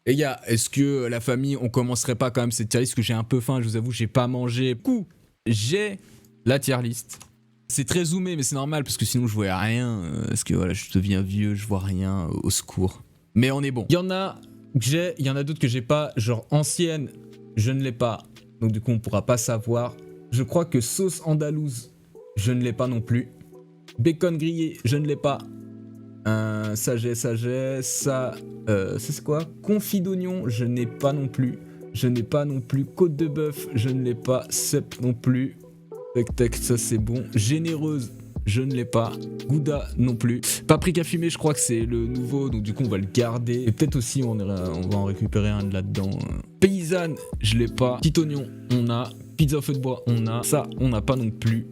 Les gars, est-ce que la famille, on commencerait pas quand même cette tier list? Parce que j'ai un peu faim, je vous avoue, j'ai pas mangé. Coup, j'ai la tier list. C'est très zoomé, mais c'est normal parce que sinon je vois rien. Parce que voilà, je deviens vieux, je vois rien. Au secours. Mais on est bon. Il y en a que j'ai, il y en a d'autres que j'ai pas. Genre ancienne, je ne l'ai pas. Donc du coup, on pourra pas savoir. Je crois que sauce andalouse, je ne l'ai pas non plus. Bacon grillé, je ne l'ai pas. Ça j'ai, ça c'est quoi? Confit d'oignon, je n'ai pas non plus. Je n'ai pas non plus. Côte de bœuf, je ne l'ai pas. Cep non plus. Tac tac, ça c'est bon. Généreuse, je ne l'ai pas. Gouda non plus. Paprika fumé, je crois que c'est le nouveau, donc du coup on va le garder. Et peut-être aussi on va en récupérer un de là-dedans. Paysanne, je l'ai pas. Petit oignon, on a. Pizza au feu de bois, on a. Ça, on n'a pas non plus.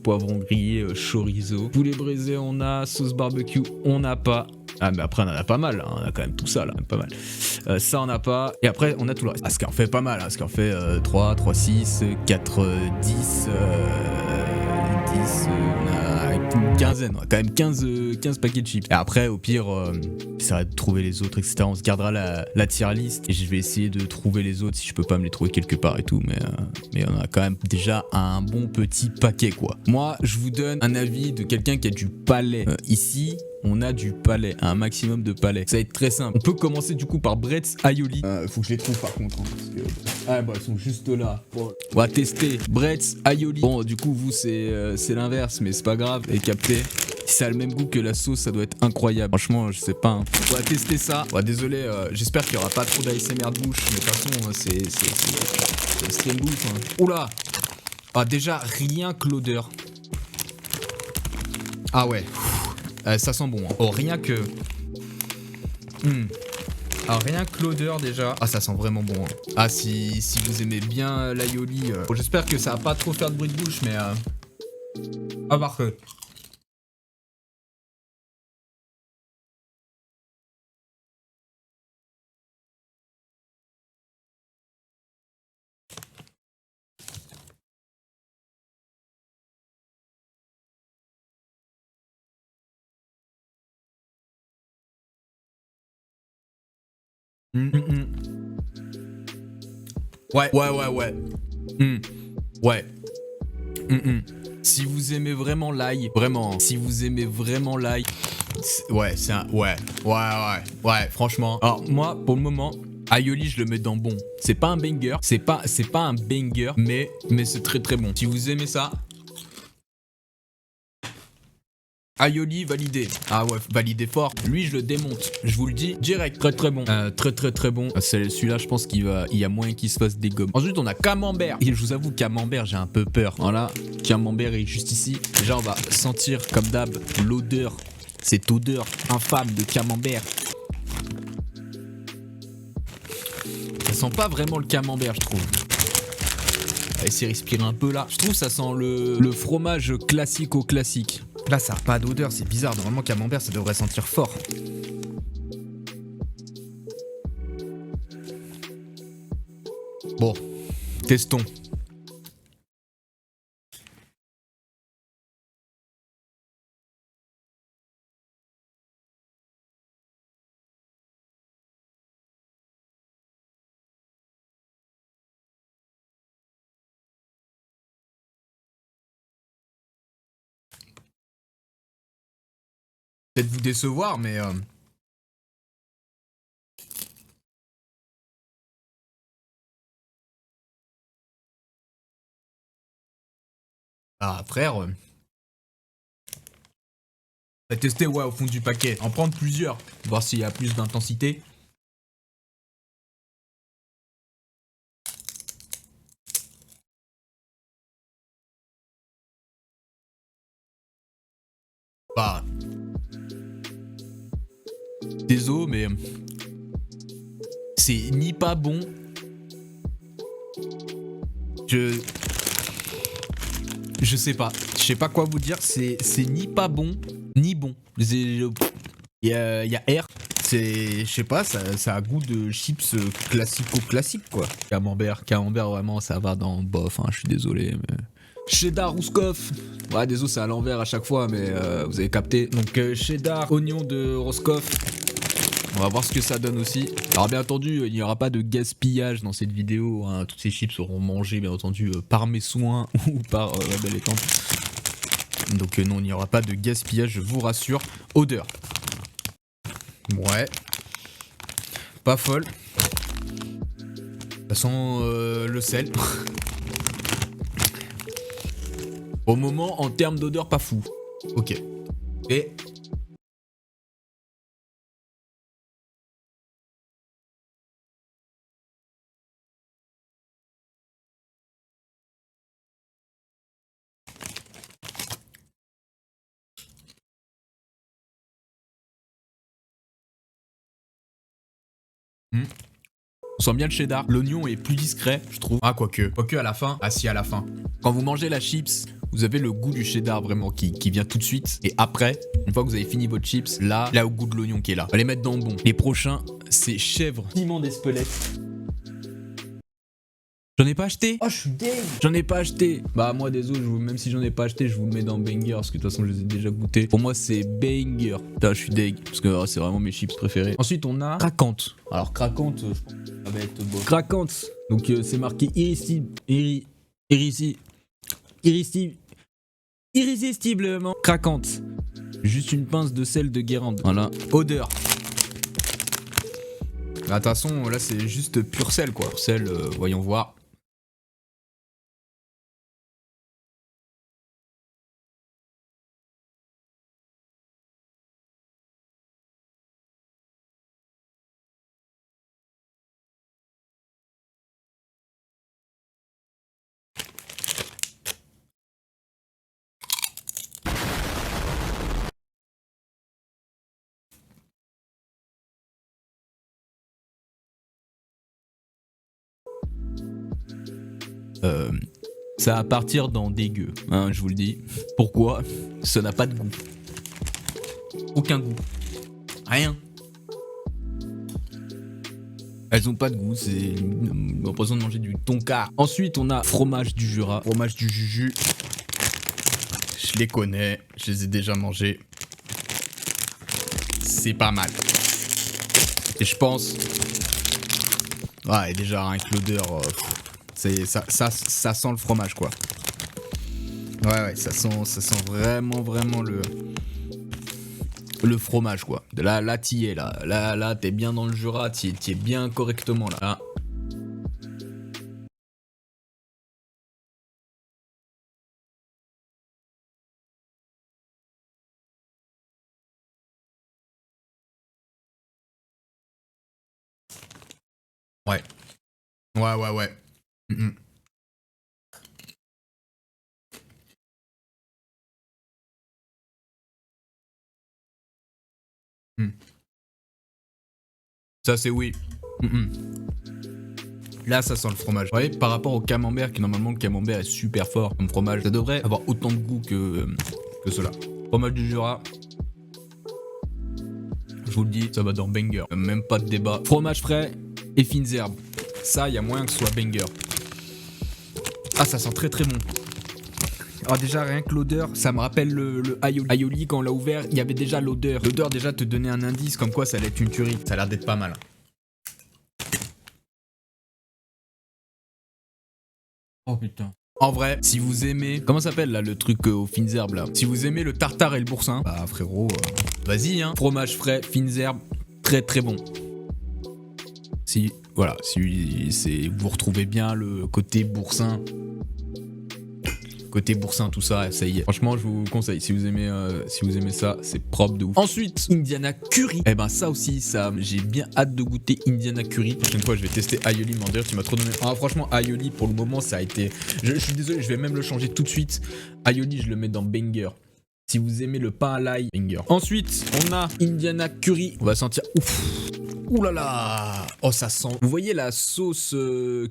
Poivron grillé, chorizo. Poulet braisé, on a. Sauce barbecue, on n'a pas. Ah mais après on en a pas mal, hein. On a quand même tout ça là, pas mal. Ça on n'a pas. Et après on a tout le reste. Ah, ce qui en fait pas mal, hein. Ce qui en fait 3, 3, 6, 4, 10, 10, on a une quinzaine, on a quand même 15 paquets de chips. Et après au pire, ça va de trouver les autres, etc. On se gardera la tier list et je vais essayer de trouver les autres si je peux pas me les trouver quelque part et tout. Mais on a quand même déjà un bon petit paquet quoi. Moi je vous donne un avis de quelqu'un qui a du palais. Ici, on a du palais, un maximum de palais. Ça va être très simple. On peut commencer du coup par Bretz Aioli. Faut que je les trouve par contre. Hein, parce que... Ah bah elles sont juste là. Bon, on va tester. Bretz Aioli. Bon du coup vous c'est l'inverse mais c'est pas grave. Et capté. Si ça a le même goût que la sauce, ça doit être incroyable. Franchement, je sais pas. Hein. On va tester ça. Ouais, désolé, j'espère qu'il y aura pas trop d'ASMR de bouche. Mais de toute façon, c'est stream bouffe. Hein. Oula. Ah déjà, rien que l'odeur. Ah ouais. Ça sent bon. Hein. Oh, rien que... Ah, rien que l'odeur déjà. Ah, ça sent vraiment bon. Hein. Ah, si vous aimez bien l'aioli... Bon, j'espère que ça va pas trop faire de bruit de bouche, mais... Ah, parfait. Ouais. Ouais. Si vous aimez vraiment l'ail, vraiment, si vous aimez vraiment l'ail, ouais, c'est un... Ouais, franchement. Alors, moi, pour le moment... Aioli, je le mets dans bon. C'est pas un banger, c'est pas un banger, mais c'est très très bon. Si vous aimez ça... Aioli validé. Ah ouais, validé fort. Lui, je le démonte. Je vous le dis direct. Très très bon. Très bon. Celui-là, je pense il y a moyen qu'il se fasse des gommes. Ensuite, on a camembert. Et je vous avoue, camembert, j'ai un peu peur. Voilà, camembert est juste ici. Déjà, on va sentir, comme d'hab, l'odeur. Cette odeur infâme de camembert. Ça sent pas vraiment le camembert, je trouve. On va essayer de respirer un peu là. Je trouve que ça sent le fromage classique au classique. Là, ça n'a pas d'odeur, c'est bizarre. Normalement, camembert, ça devrait sentir fort. Bon, testons. Peut-être vous décevoir, mais... Ah, frère... On va tester, ouais, au fond du paquet. En prendre plusieurs. Voir s'il y a plus d'intensité. Bah... Désolé, mais... C'est ni pas bon... Je sais pas. Je sais pas quoi vous dire. C'est ni pas bon, ni bon. Il y a R. Je sais pas, ça a goût de chips classico-classique, quoi. Camembert, vraiment, ça va dans bof, hein, je suis désolé, mais... Cheddar Rouskov. Ouais, désolé, c'est à l'envers à chaque fois, mais vous avez capté. Donc, cheddar, oignon de Roscoff. On va voir ce que ça donne aussi. Alors bien entendu, il n'y aura pas de gaspillage dans cette vidéo, hein. Toutes ces chips seront mangées bien entendu par mes soins ou par la belle étante. Donc non, il n'y aura pas de gaspillage, je vous rassure. Odeur. Ouais. Pas folle. Ça sent le sel. Au moment, en termes d'odeur, pas fou. Ok. Et... On sent bien le cheddar. L'oignon est plus discret, je trouve. Ah, quoique. Quoique à la fin. Ah si, à la fin. Quand vous mangez la chips, vous avez le goût du cheddar vraiment qui vient tout de suite. Et après, une fois que vous avez fini votre chips, là au goût de l'oignon qui est là. On va les mettre dans le bon. Les prochains, c'est chèvre. Piment d'Espelette. J'en ai pas acheté. Oh, je suis deg. J'en ai pas acheté. Bah moi désolé, même si j'en ai pas acheté, je vous le mets dans banger parce que de toute façon je les ai déjà goûtés. Pour moi c'est banger. Putain, je suis deg parce que c'est vraiment mes chips préférés. Ensuite on a craquante. Alors craquante, je pense que ça va être beau. Craquante. Donc c'est marqué irrésistiblement craquante. Juste une pince de sel de Guérande. Voilà. Odeur. Bah, de toute façon là c'est juste pur sel quoi. Pur sel, voyons voir. Ça va partir dans dégueu, hein, je vous le dis. Pourquoi? Ça n'a pas de goût. Aucun goût. Rien. Elles ont pas de goût, c'est l'impression de manger du tonka. Ensuite, on a fromage du Jura, fromage du Juju. Je les connais, je les ai déjà mangés. C'est pas mal. Et je pense... Ouais, et déjà, rien que l'odeur... ça sent le fromage quoi. Ouais, ça sent vraiment le fromage quoi. Là t'y es là t'es bien dans le Jura, t'y es bien correctement là. Ouais. Ouais. Mm. Ça c'est oui. Là ça sent le fromage. Vous voyez, par rapport au camembert, qui normalement le camembert est super fort comme fromage, ça devrait avoir autant de goût que cela. Fromage du Jura. Je vous le dis, ça va dans banger. Même pas de débat. Fromage frais et fines herbes. Ça, il y a moyen que ce soit banger. Ah, ça sent très bon. Alors déjà, rien que l'odeur, ça me rappelle le aioli. Aioli, quand on l'a ouvert, il y avait déjà l'odeur. L'odeur déjà te donnait un indice comme quoi ça allait être une tuerie. Ça a l'air d'être pas mal. Oh putain. En vrai, si vous aimez... Comment ça s'appelle là le truc aux fines herbes là? Si vous aimez le tartare et le boursin, bah frérot, vas-y hein. Fromage frais, fines herbes, très bon. Si, voilà, si vous retrouvez bien le côté boursin... Côté boursin, tout ça, ça y est. Franchement, je vous conseille. Si vous aimez ça, c'est propre de ouf. Ensuite, Indiana Curry. Eh ben ça aussi, ça, j'ai bien hâte de goûter Indiana Curry. La prochaine fois, je vais tester aioli. Mais d'ailleurs, tu m'as trop donné. Ah, franchement, aioli, pour le moment, ça a été... Je suis désolé, je vais même le changer tout de suite. Aioli, je le mets dans banger. Si vous aimez le pain à l'ail, banger. Ensuite, on a Indiana Curry. On va sentir... Ouf. Ouh là là. Oh, ça sent... Vous voyez la sauce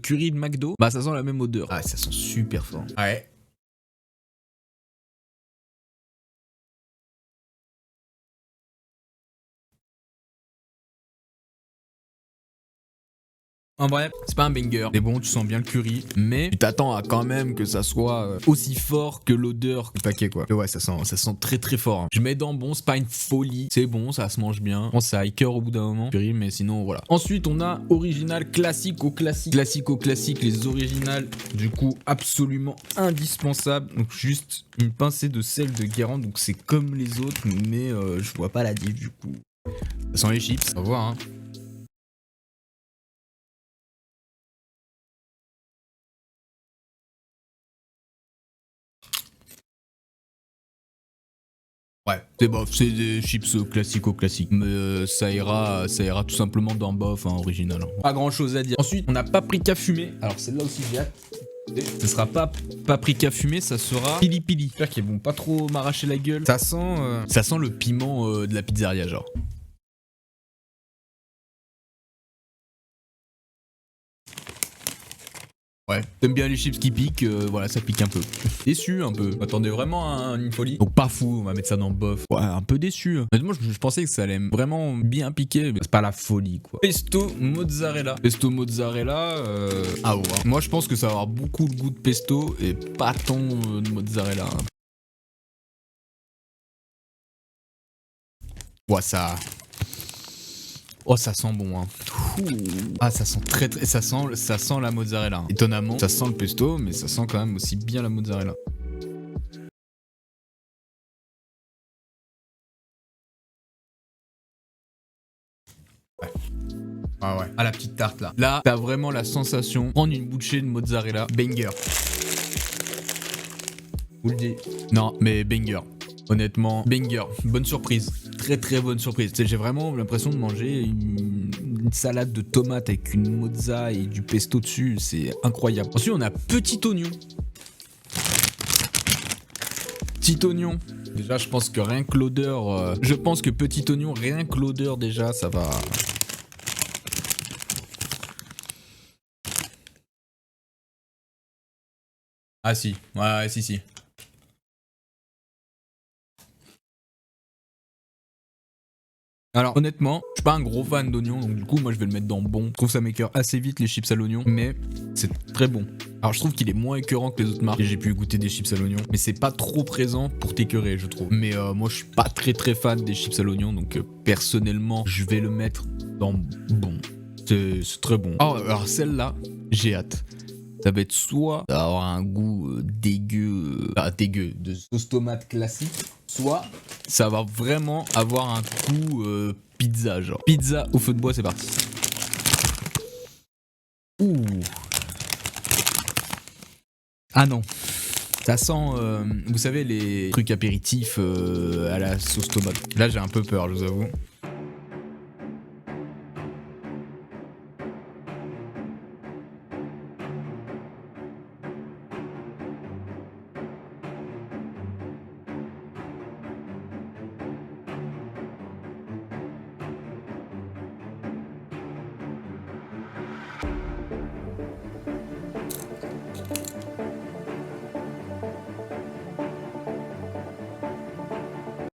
curry de McDo? Bah, ça sent la même odeur. Ah, ça sent super fort. Ouais. En vrai, c'est pas un banger. C'est bon, tu sens bien le curry, mais tu t'attends à quand même que ça soit aussi fort que l'odeur du paquet, quoi. Et ouais, ça sent très très fort. Hein. Je mets dans bon, c'est pas une folie. C'est bon, ça se mange bien. Bon, ça high cœur au bout d'un moment. Curry, mais sinon, voilà. Ensuite, on a original, classique au classique. Classique au classique, les originales, du coup, absolument indispensable. Donc, juste une pincée de sel de Guérande. Donc, c'est comme les autres, mais je vois pas la diff, du coup. Ça sent les chips. On va voir, hein. Ouais, c'est bof, c'est des chips classico-classiques, mais ça ira tout simplement dans bof, hein, original. Hein. Pas grand chose à dire. Ensuite, on a paprika fumé. Alors celle-là aussi j'ai hâte. Ce sera pas paprika fumé, ça sera pili pili. J'espère qu'ils vont pas trop m'arracher la gueule. Ça sent le piment de la pizzeria, genre. Ouais, t'aimes bien les chips qui piquent, voilà, ça pique un peu. Déçu un peu. M'attendais vraiment à une folie. Donc pas fou, on va mettre ça dans le bof. Ouais, un peu déçu. Honnêtement, je pensais que ça allait vraiment bien piquer, mais c'est pas la folie, quoi. Pesto mozzarella. Pesto mozzarella, ah ouais. Moi, je pense que ça va avoir beaucoup le goût de pesto et pas tant de mozzarella. Hein. Ouais, ça... Oh, ça sent bon, hein. Ah, ça sent très... Ça sent la mozzarella. Hein. Étonnamment, ça sent le pesto, mais ça sent quand même aussi bien la mozzarella. Ouais. Ah ouais. Ah, la petite tarte, là. Là, t'as vraiment la sensation. Prendre une bouchée de mozzarella. Banger. Vous le dis. Non, mais banger. Honnêtement, banger. Bonne surprise. Très très bonne surprise. J'ai vraiment l'impression de manger une salade de tomates avec une mozza et du pesto dessus. C'est incroyable. Ensuite, on a petit oignon. Petit oignon. Déjà, je pense que rien que l'odeur... je pense que petit oignon, rien que l'odeur déjà, ça va... Ah si. Ouais, si, si. Alors honnêtement, je suis pas un gros fan d'oignons, donc du coup moi je vais le mettre dans bon. Je trouve ça m'écœure assez vite les chips à l'oignon, mais c'est très bon. Alors je trouve qu'il est moins écœurant que les autres marques. J'ai pu goûter des chips à l'oignon, mais c'est pas trop présent pour t'écœurer je trouve. Mais moi je suis pas très fan des chips à l'oignon, donc personnellement je vais le mettre dans bon. C'est très bon. Oh, alors celle-là, j'ai hâte. Ça va être soit avoir un goût dégueu, dégueu de sauce tomate classique, soit ça va vraiment avoir un goût pizza, genre. Pizza au feu de bois, c'est parti. Ouh. Ah non. Ça sent, vous savez, les trucs apéritifs à la sauce tomate. Là, j'ai un peu peur, je vous avoue.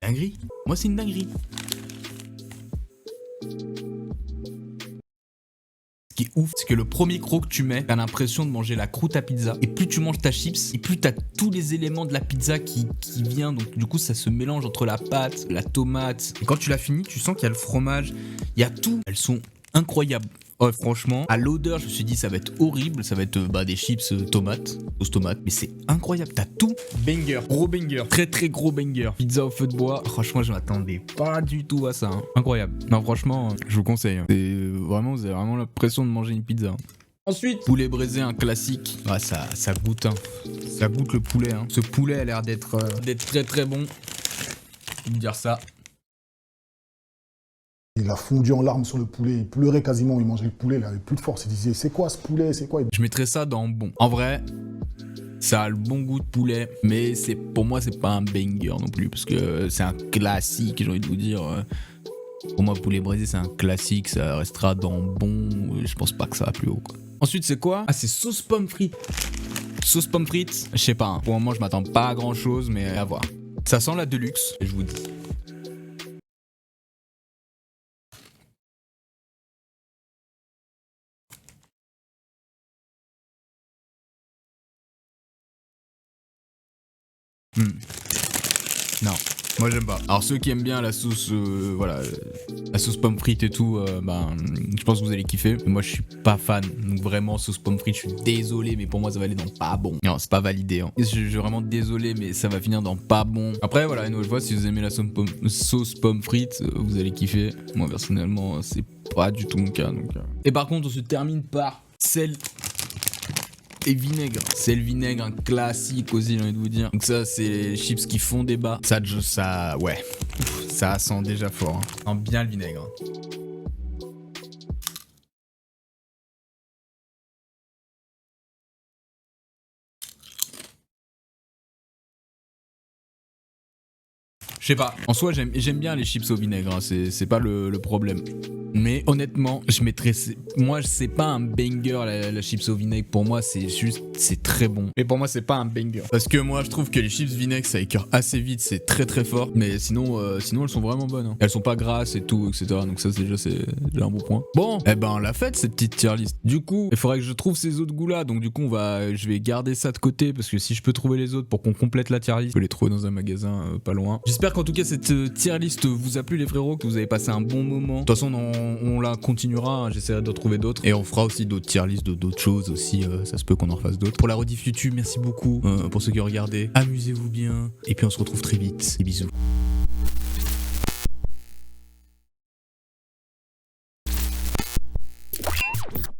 Dinguerie. Moi, c'est une dinguerie. Ce qui est ouf, c'est que le premier croc que tu mets, t'as l'impression de manger la croûte à pizza. Et plus tu manges ta chips, et plus t'as tous les éléments de la pizza qui vient. Donc du coup, ça se mélange entre la pâte, la tomate. Et quand tu l'as fini, tu sens qu'il y a le fromage. Il y a tout. Elles sont incroyables. Oh, franchement, à l'odeur, je me suis dit ça va être horrible, ça va être des chips tomates, sauce tomate, mais c'est incroyable, t'as tout. Banger, gros banger, très très gros banger. Pizza au feu de bois, franchement je m'attendais pas du tout à ça, hein. Incroyable. Non franchement, je vous conseille. Hein. Vraiment, vous avez vraiment l'impression de manger une pizza. Hein. Ensuite, poulet braisé, un classique. Ah, ça goûte, hein. Ça goûte le poulet. Hein. Ce poulet a l'air d'être très très bon. Je vais dire ça. Il a fondu en larmes sur le poulet, il pleurait quasiment, il mangeait le poulet, il avait plus de force, il disait c'est quoi ce poulet, c'est quoi? Je mettrais ça dans bon. En vrai, ça a le bon goût de poulet, mais pour moi c'est pas un banger non plus, parce que c'est un classique, j'ai envie de vous dire. Pour moi, poulet braisé c'est un classique, ça restera dans bon, je pense pas que ça va plus haut quoi. Ensuite c'est quoi? Ah, c'est sauce pomme frite. Sauce pomme frite, je sais pas, hein. Pour le moment je m'attends pas à grand chose, mais à voir. Ça sent la Deluxe, je vous dis. Non, moi j'aime pas. Alors ceux qui aiment bien la sauce, voilà, la sauce pomme frite et tout, je pense que vous allez kiffer. Mais moi je suis pas fan, donc vraiment sauce pomme frite, je suis désolé, mais pour moi ça va aller dans pas bon. Non, c'est pas validé. Hein. Je suis vraiment désolé, mais ça va finir dans pas bon. Après voilà, une nouvelle fois, si vous aimez la sauce pomme frite, vous allez kiffer. Moi personnellement, c'est pas du tout mon cas. Donc, Et par contre, on se termine par sel et vinaigre. C'est le vinaigre, un classique aussi, j'ai envie de vous dire. Donc ça, c'est les chips qui font débat. Ça, ouais. Ça sent déjà fort. Hein. Sent bien le vinaigre. Je sais pas. En soi, j'aime bien les chips au vinaigre. Hein. C'est pas le problème. Mais honnêtement, je mettrais. Moi, c'est pas un banger la chips au vinaigre. Pour moi, c'est très bon. Mais pour moi, c'est pas un banger. Parce que moi, je trouve que les chips vinaigre, ça écœure assez vite. C'est très très fort. Mais sinon, elles sont vraiment bonnes. Hein. Elles sont pas grasses et tout, etc. Donc ça, c'est déjà un bon point. Bon, eh ben, on l'a faite cette petite tier list. Du coup, il faudrait que je trouve ces autres goûts là. Donc du coup, je vais garder ça de côté parce que si je peux trouver les autres pour qu'on complète la tier list, je peux les trouver dans un magasin pas loin. J'espère qu'en tout cas cette tier list vous a plu les frérots, que vous avez passé un bon moment. De toute façon, on la continuera, hein, j'essaierai de trouver d'autres. Et on fera aussi d'autres tier lists, d'autres choses aussi, ça se peut qu'on en refasse d'autres. Pour la rediff YouTube, merci beaucoup pour ceux qui ont regardé. Amusez-vous bien. Et puis on se retrouve très vite. Des bisous.